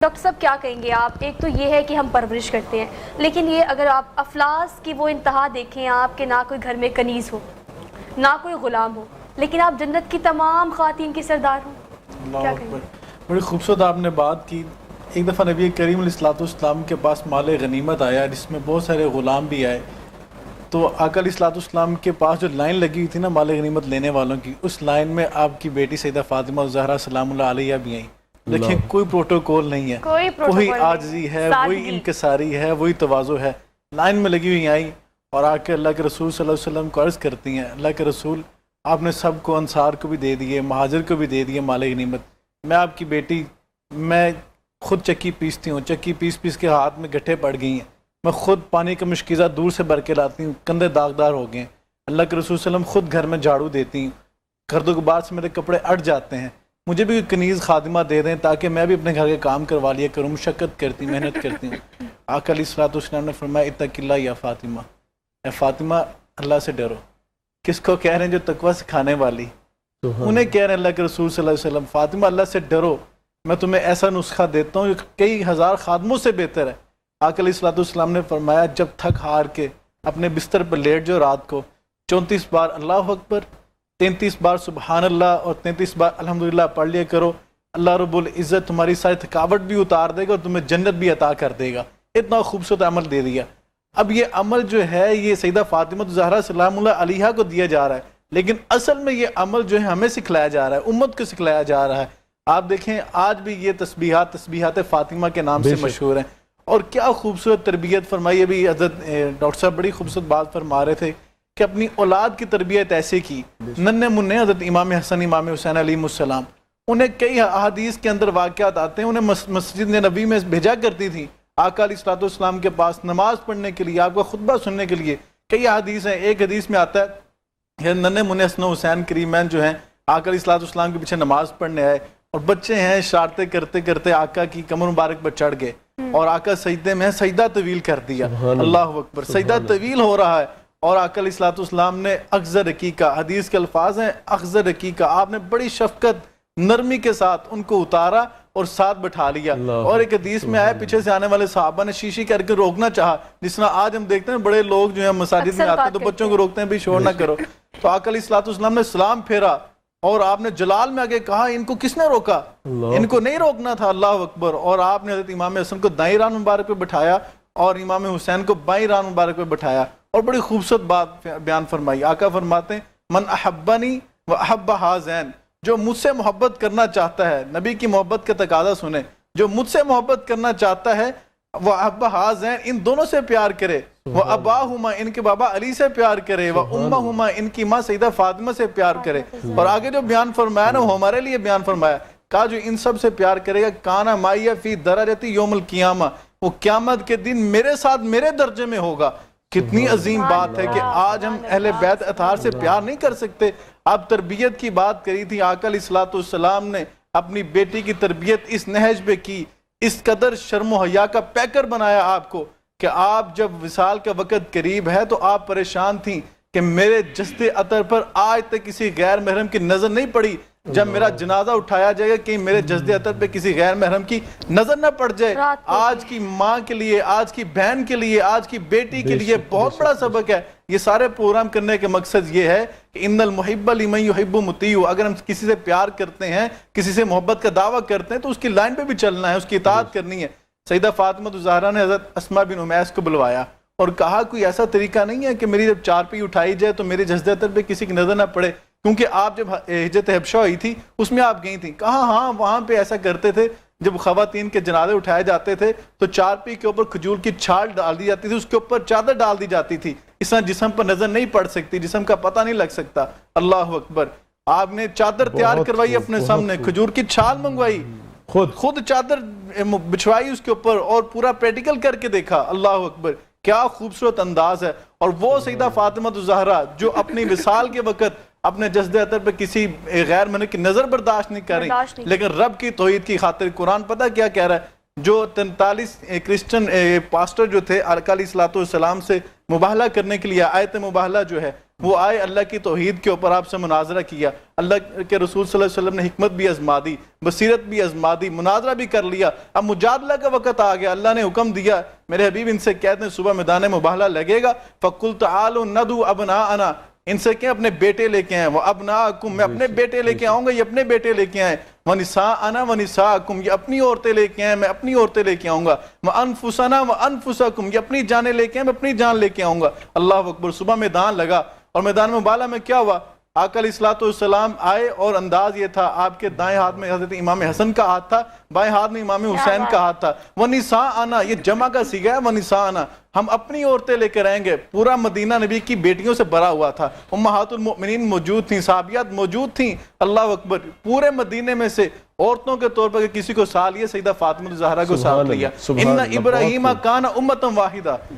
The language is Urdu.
ڈاکٹر صاحب کیا کہیں گے آپ؟ ایک تو یہ ہے کہ ہم پرورش کرتے ہیں، لیکن یہ اگر آپ افلاس کی وہ انتہا دیکھیں آپ کہ نہ کوئی گھر میں کنیز ہو، نہ کوئی غلام ہو، لیکن آپ جنت کی تمام خواتین کی سردار ہوں، کیا کہیں گے؟ بڑی خوبصورت آپ نے بات کی۔ ایک دفعہ نبی کریم علیہ السلام کے پاس مال غنیمت آیا جس میں بہت سارے غلام بھی آئے، تو آقا علیہ السلام کے پاس جو لائن لگی ہوئی تھی نا مال غنیمت لینے والوں کی، اس لائن میں آپ کی بیٹی سیدہ فاطمہ الزہرا سلام اللہ علیہ بھی آئیں۔ لیکن کوئی پروٹوکول نہیں ہے، وہی عاجزی ہے، وہی انکساری ہے، وہی تواضع ہے، لائن میں لگی ہوئی آئیں اور آ کے اللہ کے رسول صلی اللہ علیہ وسلم کو عرض کرتی ہیں، اللہ کے رسول آپ نے سب کو، انصار کو بھی دے دیے، مہاجر کو بھی دے دیے مال غنیمت، میں آپ کی بیٹی، میں خود چکی پیستی ہوں، چکی پیس کے ہاتھ میں گٹھے پڑ گئی ہیں، میں خود پانی کا مشکیزہ دور سے بھر کے لاتی ہوں، کندھے داغدار ہو گئے ہیں، اللہ کے رسول صلی اللہ علیہ وسلم خود گھر میں جھاڑو دیتی ہیں، گرد و غبار سے میرے کپڑے اٹ جاتے ہیں، مجھے بھی کنیز خادمہ دے دیں تاکہ میں بھی اپنے گھر کے کام کروا لیا کروں، مشقت کرتی ہوں، محنت کرتی ہوں۔ آقا علیہ السلام نے فرمایا اتق اللہ یا فاطمہ، اے فاطمہ اللہ سے ڈرو۔ کس کو کہہ رہے ہیں؟ جو تقویٰ سکھانے والی، انہیں کہہ رہے ہیں اللہ کے رسول صلی اللہ علیہ وسلم، فاطمہ اللہ سے ڈرو، میں تمہیں ایسا نسخہ دیتا ہوں جو کئی ہزار خادموں سے بہتر ہے۔ آقا علیہ السلام نے فرمایا جب تھک ہار کے اپنے بستر پر لیٹ جو رات کو 34 بار اللہ اکبر، 33 بار سبحان اللہ اور 33 بار الحمدللہ پڑھ لیا کرو، اللہ رب العزت تمہاری ساری تھکاوٹ بھی اتار دے گا اور تمہیں جنت بھی عطا کر دے گا۔ اتنا خوبصورت عمل دے دیا۔ اب یہ عمل جو ہے یہ سیدہ فاطمہ الزہرا سلام اللہ علیہا کو دیا جا رہا ہے، لیکن اصل میں یہ عمل جو ہے ہمیں سکھلایا جا رہا ہے، امت کو سکھلایا جا رہا ہے۔ آپ دیکھیں آج بھی یہ تسبیحات فاطمہ کے نام سے مشہور ہیں، اور کیا خوبصورت تربیت فرمائی۔ ابھی حضرت ڈاکٹر صاحب بڑی خوبصورت بات فرما رہے تھے کہ اپنی اولاد کی تربیت ایسے کی، ننھے منھے حضرت امام حسن امام حسین علیہ السلام، انہیں کئی احادیث کے اندر واقعات آتے ہیں، انہیں مسجد نبی میں بھیجا کرتی تھی آقا علیہ السلام کے پاس نماز پڑھنے کے لیے، آپ کا خطبہ سننے کے لیے۔ کئی احادیث ہیں، ایک حدیث میں آتا ہے کہ ننھے منھے حسن و حسین کریمین جو ہیں آقا علیہ السلام کے پیچھے نماز پڑھنے آئے، اور بچے ہیں شرارتیں کرتے کرتے آقا کی کمر مبارک پر چڑھ گئے، اور آقا سجدے میں سجدہ طویل کر دیا، اللہ اکبر، سجدہ طویل ہو رہا ہے، اور آقا علیہ السلام نے اخذ رقیقہ، حدیث کے الفاظ ہیں اخذ رقیقہ، آپ نے بڑی شفقت نرمی کے ساتھ ان کو اتارا اور ساتھ بٹھا لیا۔ اور ایک حدیث میں آیا پیچھے سے آنے والے صحابہ نے شیشی کر کے روکنا چاہا، جس طرح آج ہم دیکھتے ہیں بڑے لوگ جو ہیں مساجد میں آتے ہیں تو بچوں کو روکتے ہیں بھی شور نہ کرو، تو آقا علیہ السلام نے سلام پھیرا اور آپ نے جلال میں آگے کہا ان کو کس نے روکا؟ ان کو نہیں روکنا تھا، اللہ اکبر۔ اور آپ نے حضرت امام حسن کو دائیں ران مبارک پہ بٹھایا اور امام حسین کو بائیں ران مبارک پہ بٹھایا، اور بڑی خوبصورت بات بیان فرمائی۔ آقا فرماتے ہیں من احبنی و احب ہذین، جو مجھ سے محبت کرنا چاہتا ہے، نبی کی محبت کا تقاضا سنیں، جو مجھ سے محبت کرنا چاہتا ہے وہ احب ہذین، ان دونوں سے پیار کرے، وہ اباہما، ان کے بابا علی سے پیار کرے، وہ امہما، ان کی ماں سیدہ فاطمہ سے پیار کرے۔ اور آگے جو بیان فرمایا نا وہ ہمارے لیے بیان فرمایا، کہا جو ان سب سے پیار کرے گا کانا مائیہ فی درجتی یوم القیامہ، وہ قیامت کے دن میرے ساتھ میرے درجے میں ہوگا۔ کتنی عظیم بات ہے کہ آج ہم اہل بیت اطہار سے پیار نہیں کر سکتے۔ آپ تربیت کی بات کری تھی، آقا علیہ السلام نے اپنی بیٹی کی تربیت اس نہج پہ کی، اس قدر شرم و حیا کا پیکر بنایا آپ کو کہ آپ جب وصال کا وقت قریب ہے تو آپ پریشان تھیں کہ میرے جسد عطر پر آج تک کسی غیر محرم کی نظر نہیں پڑی، جب میرا جنازہ اٹھایا جائے گا کہ میرے جسد عطر پہ کسی غیر محرم کی نظر نہ پڑ جائے۔ آج کی ماں کے لیے، آج کی بہن کے لیے، آج کی بیٹی کے لیے بہت بڑا سبق ہے۔ یہ سارے پروگرام کرنے کے مقصد یہ ہے کہ ان المحب لمن یحب مطیع، اگر ہم کسی سے پیار کرتے ہیں، کسی سے محبت کا دعویٰ کرتے ہیں تو اس کی لائن پہ بھی چلنا ہے، اس کی اطاعت کرنی ہے۔ سیدہ فاطمہ الزہرا نے حضرت اسماء بن امیس کو بلوایا اور کہا کوئی ایسا طریقہ نہیں ہے کہ میری جب چارپائی اٹھائی جائے تو میرے جسد عطر پہ کسی کی نظر نہ پڑے، کیونکہ آپ جب ہجرت حبشہ ہوئی تھی اس میں آپ گئی تھیں۔ کہا ہاں وہاں پہ ایسا کرتے تھے، جب خواتین کے جنازے اٹھائے جاتے تھے تو چارپائی کے اوپر کھجور کی چھال ڈال دی جاتی تھی، اس کے اوپر چادر ڈال دی جاتی تھی، اس طرح جسم پر نظر نہیں پڑ سکتی، جسم کا پتہ نہیں لگ سکتا۔ اللہ اکبر، آپ نے چادر تیار کروائی اپنے سامنے، کھجور کی چھال منگوائی، خود چادر بچھوائی اس کے اوپر اور پورا پریکٹیکل کر کے دیکھا۔ اللہ اکبر، کیا خوبصورت انداز ہے۔ اور وہ سیدہ فاطمہ الزہرا جو اپنی وصال کے وقت اپنے جسد عطر پہ کسی غیر محرم کی نظر برداشت نہیں کر رہی، لیکن رب کی توحید کی خاطر قرآن پتہ کیا کہہ رہا ہے، جو 43 کرسچن پاسٹر جو تھے آقا علیہ السلام سے مباہلہ کرنے کے لیے، آیت مباہلہ جو ہے وہ آئے اللہ کی توحید کے اوپر آپ سے مناظرہ کیا, اللہ کے رسول صلی اللہ علیہ وسلم نے حکمت بھی آزما دی, بصیرت بھی آزما دی, مناظرہ بھی کر لیا, اب مجادلہ کا وقت آ گیا, اللہ نے حکم دیا میرے حبیب ان سے کہتے ہیں صبح میدان مباہلہ لگے گا, فَقُلْ تَعَالُوا نَدْعُوا أَبْنَاءَنَا, ان سے کہیں اپنے بیٹے لے کے آئیں, وَأَبْنَاءَكُمْ, میں اپنے بیٹے لے کے آؤں گا, یہ اپنے بیٹے لے کے آئیں, وَنِسَاءَنَا وَنِسَاءَكُمْ, یہ اپنی عورتیں لے کے آئیں, میں اپنی عورتیں لے کے آؤں گا, وَأَنفُسَنَا وَأَنفُسَكُمْ, یہ اپنی جانیں لے کے آئیں, میں اپنی جان لے کے آؤں گا. اللہ اکبر. صبح میدان لگا اور میدان مباہلہ میں کیا ہوا, آقا علیہ السلام آئے اور انداز یہ تھا, آپ کے دائیں ہاتھ میں حضرت امام حسن کا ہاتھ تھا, بائیں ہاتھ میں امام حسین کا ہاتھ تھا. وَنِسَاءَنَا, یہ جمع کا صیغہ ہے, وَنِسَاءَنَا, ہم اپنی عورتیں لے کر آئیں گے. پورا مدینہ نبی کی بیٹیوں سے بھرا ہوا تھا, امہات المؤمنین موجود تھیں, صحابیات موجود تھیں. اللہ اکبر. پورے مدینے میں سے عورتوں کے طور پر کسی کو ساتھ لیا, سیدہ فاطمہ الزہرا کو ساتھ لیا. اِنَّ إِبْرَاهِيمَ كَانَ أُمَّةً وَاحِدَةً.